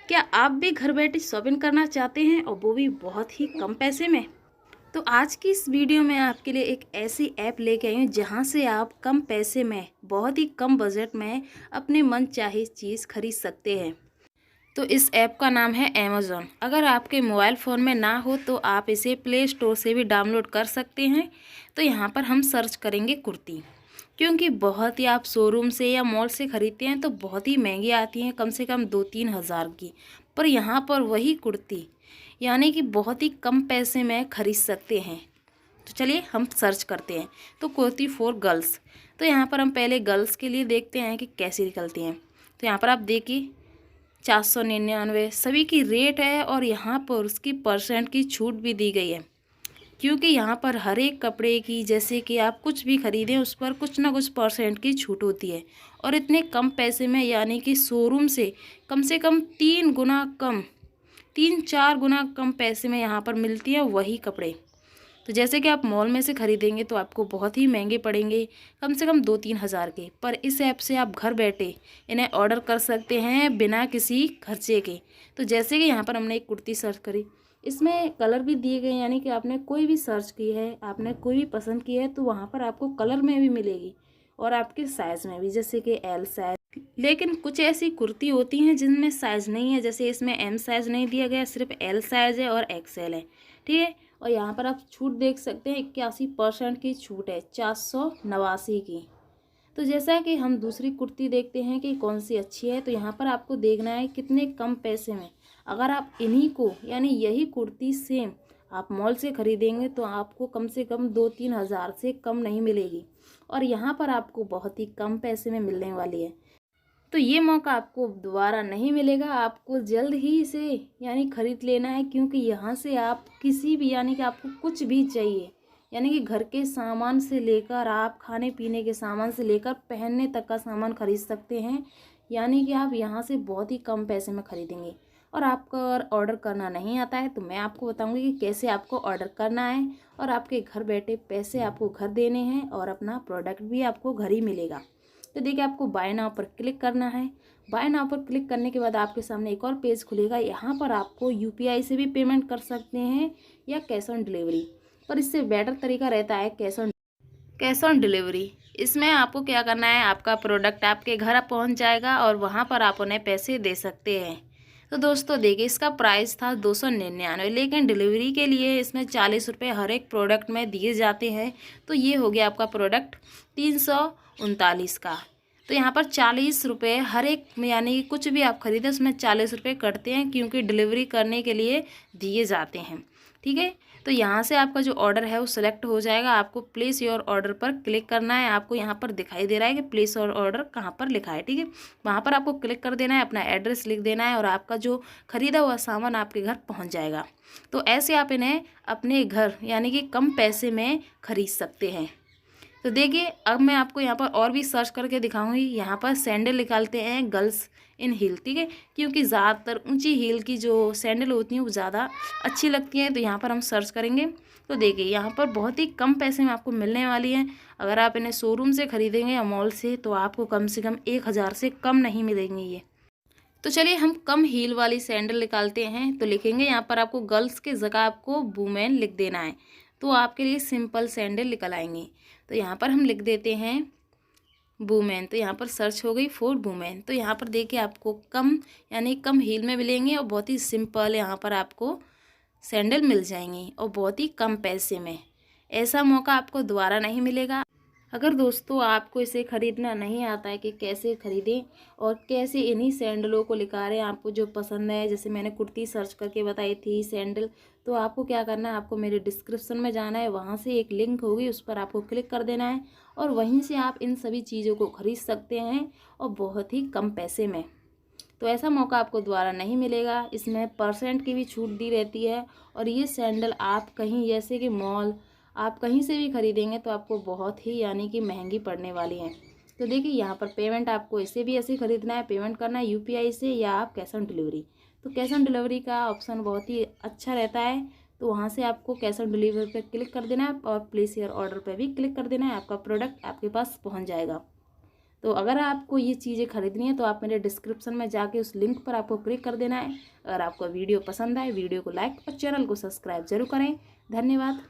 क्या आप भी घर बैठे शॉपिंग करना चाहते हैं और वो भी बहुत ही कम पैसे में? तो आज की इस वीडियो में आपके लिए एक ऐसी ऐप लेके आई हूँ जहाँ से आप कम पैसे में बहुत ही कम बजट में अपने मनचाही चीज़ खरीद सकते हैं। तो इस ऐप का नाम है अमेज़न। अगर आपके मोबाइल फ़ोन में ना हो तो आप इसे प्ले स्टोर से भी डाउनलोड कर सकते हैं। तो यहाँ पर हम सर्च करेंगे कुर्ती, क्योंकि बहुत ही आप शोरूम से या मॉल से ख़रीदते हैं तो बहुत ही महंगी आती हैं, कम से कम 2-3 हज़ार की। पर यहाँ पर वही कुर्ती यानी कि बहुत ही कम पैसे में खरीद सकते हैं। तो चलिए हम सर्च करते हैं। तो कुर्ती फॉर गर्ल्स, तो यहाँ पर हम पहले गर्ल्स के लिए देखते हैं कि कैसी निकलती हैं। तो यहाँ पर आप देखिए 499 सभी की रेट है और यहाँ पर उसकी परसेंट की छूट भी दी गई है, क्योंकि यहाँ पर हर एक कपड़े की जैसे कि आप कुछ भी खरीदें उस पर कुछ ना कुछ परसेंट की छूट होती है। और इतने कम पैसे में यानी कि शोरूम से कम 3 गुना कम, 3-4 गुना कम पैसे में यहाँ पर मिलती है वही कपड़े। तो जैसे कि आप मॉल में से ख़रीदेंगे तो आपको बहुत ही महंगे पड़ेंगे, कम से कम 2-3 हज़ार के। पर इस ऐप से आप घर बैठे इन्हें ऑर्डर कर सकते हैं बिना किसी खर्चे के। तो जैसे कि यहाँ पर हमने एक कुर्ती सर्च करी, इसमें कलर भी दिए गए, यानी कि आपने कोई भी सर्च की है, आपने कोई भी पसंद की है तो वहाँ पर आपको कलर में भी मिलेगी और आपके साइज़ में भी, जैसे कि एल साइज़। लेकिन कुछ ऐसी कुर्ती होती हैं जिनमें साइज़ नहीं है, जैसे इसमें एम साइज़ नहीं दिया गया, सिर्फ एल साइज़ है और एक्सएल है, ठीक है। और यहाँ पर आप छूट देख सकते हैं, 81% की छूट है 489 की। तो जैसा कि हम दूसरी कुर्ती देखते हैं कि कौन सी अच्छी है, तो यहाँ पर आपको देखना है कितने कम पैसे में अगर आप इन्हीं को यानी यही कुर्ती सेम आप मॉल से ख़रीदेंगे तो आपको कम से कम 2-3 हज़ार से कम नहीं मिलेगी। और यहाँ पर आपको बहुत ही कम पैसे में मिलने वाली है। तो ये मौका आपको दोबारा नहीं मिलेगा, आपको जल्द ही इसे यानी ख़रीद लेना है, क्योंकि यहाँ से आप किसी भी यानी कि आपको कुछ भी चाहिए यानी कि घर के सामान से लेकर आप खाने पीने के सामान से लेकर पहनने तक का सामान खरीद सकते हैं। यानी कि आप यहाँ से बहुत ही कम पैसे में ख़रीदेंगे। और आपको अगर ऑर्डर करना नहीं आता है तो मैं आपको बताऊँगी कि कैसे आपको ऑर्डर करना है और आपके घर बैठे पैसे आपको घर देने हैं और अपना प्रोडक्ट भी आपको घर ही मिलेगा। तो देखिए आपको बाय नाउ पर क्लिक करना है। बाय नाउ पर क्लिक करने के बाद आपके सामने एक और पेज खुलेगा। यहाँ पर आपको यूपीआई से भी पेमेंट कर सकते हैं या कैश ऑन डिलीवरी, पर इससे बेटर तरीका रहता है कैश ऑन डिलीवरी। इसमें आपको क्या करना है, आपका प्रोडक्ट आपके घर पहुँच जाएगा और वहाँ पर आप उन्हें पैसे दे सकते हैं। तो दोस्तों देखिए इसका प्राइस था 299, लेकिन डिलीवरी के लिए इसमें 40 रुपये हर एक प्रोडक्ट में दिए जाते हैं। तो ये हो गया आपका प्रोडक्ट 339 का। तो यहाँ पर 40 रुपये हर एक यानी कि कुछ भी आप खरीदें उसमें 40 रुपये कटते हैं, क्योंकि डिलीवरी करने के लिए दिए जाते हैं, ठीक है। तो यहाँ से आपका जो ऑर्डर है वो सिलेक्ट हो जाएगा। आपको प्लेस योर ऑर्डर पर क्लिक करना है। आपको यहाँ पर दिखाई दे रहा है कि प्लेस योर ऑर्डर कहाँ पर लिखा है, ठीक है। वहाँ पर आपको क्लिक कर देना है, अपना एड्रेस लिख देना है और आपका जो ख़रीदा हुआ सामान आपके घर पहुँच जाएगा। तो ऐसे आप इन्हें अपने घर यानी कि कम पैसे में ख़रीद सकते हैं। तो देखिए अब मैं आपको यहाँ पर और भी सर्च करके दिखाऊंगी। यहाँ पर सैंडल निकालते हैं गर्ल्स इन हील, ठीक है, क्योंकि ज़्यादातर ऊंची हील की जो सैंडल होती हैं वो ज़्यादा अच्छी लगती हैं। तो यहाँ पर हम सर्च करेंगे। तो देखिए यहाँ पर बहुत ही कम पैसे में आपको मिलने वाली हैं। अगर आप इन्हें शोरूम से ख़रीदेंगे या मॉल से तो आपको कम से कम 1,000 से कम नहीं मिलेंगी ये। तो चलिए हम कम हील वाली सैंडल निकालते हैं। तो लिखेंगे यहाँ पर आपको गर्ल्स के जगह आपको वुमेन लिख देना है, तो आपके लिए सिंपल सैंडल निकल आएंगी। तो यहाँ पर हम लिख देते हैं वुमेन। तो यहाँ पर सर्च हो गई फॉर वुमेन। तो यहाँ पर देखिए आपको कम यानी कम हील में मिलेंगे और बहुत ही सिंपल यहाँ पर आपको सैंडल मिल जाएंगी और बहुत ही कम पैसे में। ऐसा मौका आपको दोबारा नहीं मिलेगा। अगर दोस्तों आपको इसे ख़रीदना नहीं आता है कि कैसे ख़रीदें और कैसे इन्हीं सैंडलों को निकालें, आपको जो पसंद है, जैसे मैंने कुर्ती सर्च करके बताई थी सैंडल, तो आपको क्या करना है, आपको मेरे डिस्क्रिप्शन में जाना है, वहाँ से एक लिंक होगी उस पर आपको क्लिक कर देना है और वहीं से आप इन सभी चीज़ों को ख़रीद सकते हैं और बहुत ही कम पैसे में। तो ऐसा मौका आपको दोबारा नहीं मिलेगा। इसमें परसेंट की भी छूट दी रहती है और ये सैंडल आप कहीं जैसे कि मॉल आप कहीं से भी ख़रीदेंगे तो आपको बहुत ही यानी कि महंगी पड़ने वाली है। तो देखिए यहाँ पर पेमेंट आपको इसे भी ऐसे ख़रीदना है, पेमेंट करना है यूपीआई से या आप कैश ऑन डिलीवरी। तो कैश ऑन डिलीवरी का ऑप्शन बहुत ही अच्छा रहता है। तो वहाँ से आपको कैश ऑन डिलीवरी पर क्लिक कर देना है और प्लेस योर ऑर्डर पर भी क्लिक कर देना है। आपका प्रोडक्ट आपके पास पहुँच जाएगा। तो अगर आपको ये चीज़ें खरीदनी है तो आप मेरे डिस्क्रिप्शन में जाके उस लिंक पर आपको क्लिक कर देना है। अगर आपको वीडियो पसंद आए वीडियो को लाइक और चैनल को सब्सक्राइब जरूर करें। धन्यवाद।